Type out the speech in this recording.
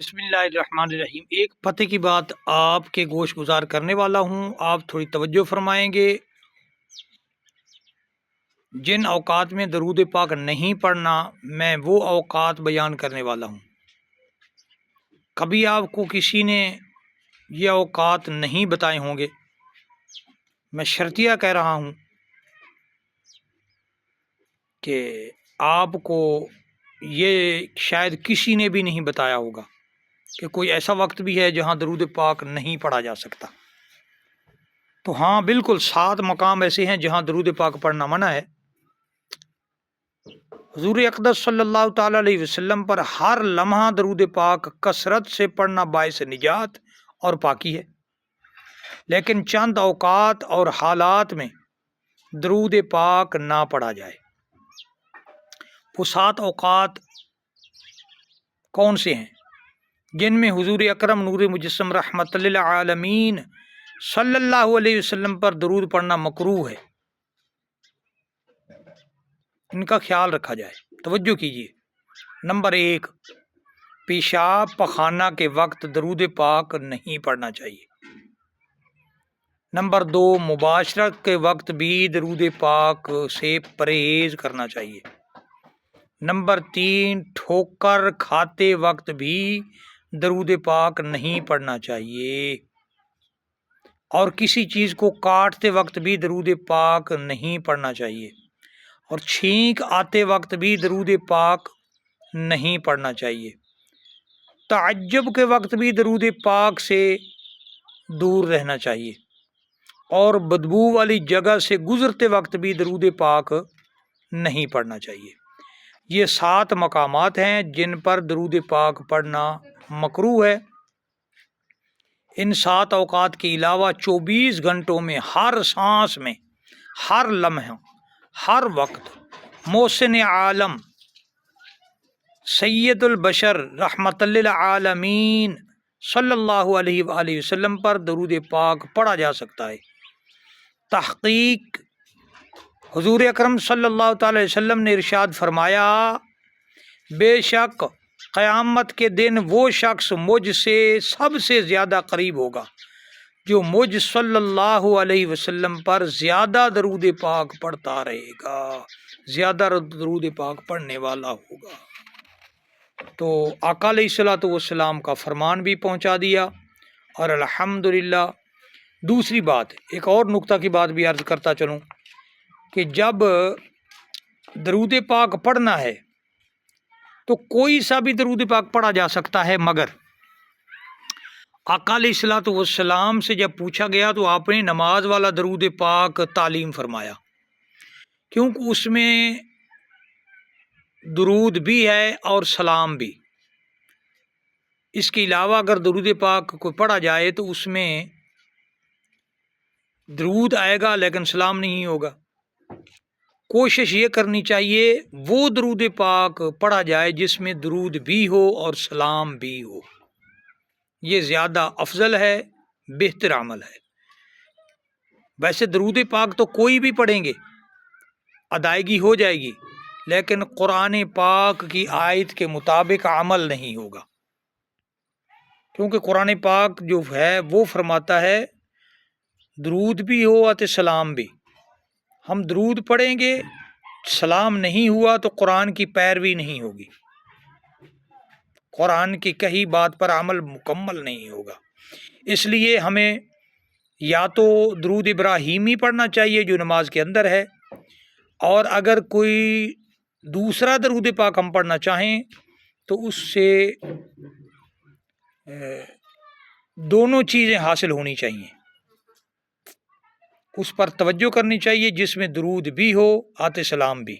بسم اللہ الرحمن الرحیم۔ ایک پتہ کی بات آپ کے گوش گزار کرنے والا ہوں، آپ تھوڑی توجہ فرمائیں گے۔ جن اوقات میں درود پاک نہیں پڑھنا، میں وہ اوقات بیان کرنے والا ہوں۔ کبھی آپ کو کسی نے یہ اوقات نہیں بتائے ہوں گے، میں شرطیہ کہہ رہا ہوں کہ آپ کو یہ شاید کسی نے بھی نہیں بتایا ہوگا کہ کوئی ایسا وقت بھی ہے جہاں درود پاک نہیں پڑھا جا سکتا۔ تو ہاں، بالکل 7 مقام ایسے ہیں جہاں درود پاک پڑھنا منع ہے۔ حضور اقدس صلی اللہ تعالی علیہ وسلم پر ہر لمحہ درود پاک کثرت سے پڑھنا باعث نجات اور پاکی ہے، لیکن چند اوقات اور حالات میں درود پاک نہ پڑھا جائے۔ وہ 7 اوقات کون سے ہیں جن میں حضور اکرم نور مجسم رحمت للعالمین صلی اللہ علیہ وسلم پر درود پڑھنا مکروہ ہے؟ ان کا خیال رکھا جائے، توجہ کیجیے۔ نمبر 1، پیشاب پخانہ کے وقت درود پاک نہیں پڑھنا چاہیے۔ نمبر 2، مباشرت کے وقت بھی درود پاک سے پرہیز کرنا چاہیے۔ نمبر 3، ٹھوکر کھاتے وقت بھی درود پاک نہیں پڑھنا چاہیے، اور کسی چیز کو کاٹتے وقت بھی درود پاک نہیں پڑھنا چاہیے، اور چھینک آتے وقت بھی درود پاک نہیں پڑھنا چاہیے۔ تعجب کے وقت بھی درود پاک سے دور رہنا چاہیے، اور بدبو والی جگہ سے گزرتے وقت بھی درود پاک نہیں پڑھنا چاہیے۔ یہ 7 مقامات ہیں جن پر درود پاک پڑھنا مکروہ ہے۔ ان 7 اوقات کے علاوہ 24 گھنٹوں میں ہر سانس میں، ہر لمحہ، ہر وقت محسن عالم سید البشر رحمت للعالمین صلی اللہ علیہ وآلہ وسلم پر درود پاک پڑھا جا سکتا ہے۔ تحقیق، حضور اکرم صلی اللہ تعالی علیہ وسلم نے ارشاد فرمایا، بے شک قیامت کے دن وہ شخص مجھ سے سب سے زیادہ قریب ہوگا جو مجھ صلی اللہ علیہ وسلم پر زیادہ درود پاک پڑھتا رہے گا، زیادہ درود پاک پڑھنے والا ہوگا۔ تو آقا علیہ الصلوۃ والسلام کا فرمان بھی پہنچا دیا، اور الحمدللہ۔ دوسری بات، ایک اور نقطہ کی بات بھی عرض کرتا چلوں کہ جب درود پاک پڑھنا ہے تو کوئی سا بھی درود پاک پڑھا جا سکتا ہے، مگر آقا علیہ الصلوۃ والسلام سے جب پوچھا گیا تو آپ نے نماز والا درود پاک تعلیم فرمایا، کیونکہ اس میں درود بھی ہے اور سلام بھی۔ اس کے علاوہ اگر درود پاک کو پڑھا جائے تو اس میں درود آئے گا لیکن سلام نہیں ہوگا۔ کوشش یہ کرنی چاہیے وہ درود پاک پڑھا جائے جس میں درود بھی ہو اور سلام بھی ہو، یہ زیادہ افضل ہے، بہتر عمل ہے۔ ویسے درود پاک تو کوئی بھی پڑھیں گے ادائیگی ہو جائے گی، لیکن قرآن پاک کی آیت کے مطابق عمل نہیں ہوگا، کیونکہ قرآن پاک جو ہے وہ فرماتا ہے درود بھی ہو اور سلام بھی۔ ہم درود پڑھیں گے، سلام نہیں ہوا تو قرآن کی پیروی نہیں ہوگی، قرآن کی کہی بات پر عمل مکمل نہیں ہوگا۔ اس لیے ہمیں یا تو درود ابراہیمی پڑھنا چاہیے جو نماز کے اندر ہے، اور اگر کوئی دوسرا درود پاک ہم پڑھنا چاہیں تو اس سے دونوں چیزیں حاصل ہونی چاہیے، اس پر توجہ کرنی چاہیے جس میں درود بھی ہو آتے سلام بھی۔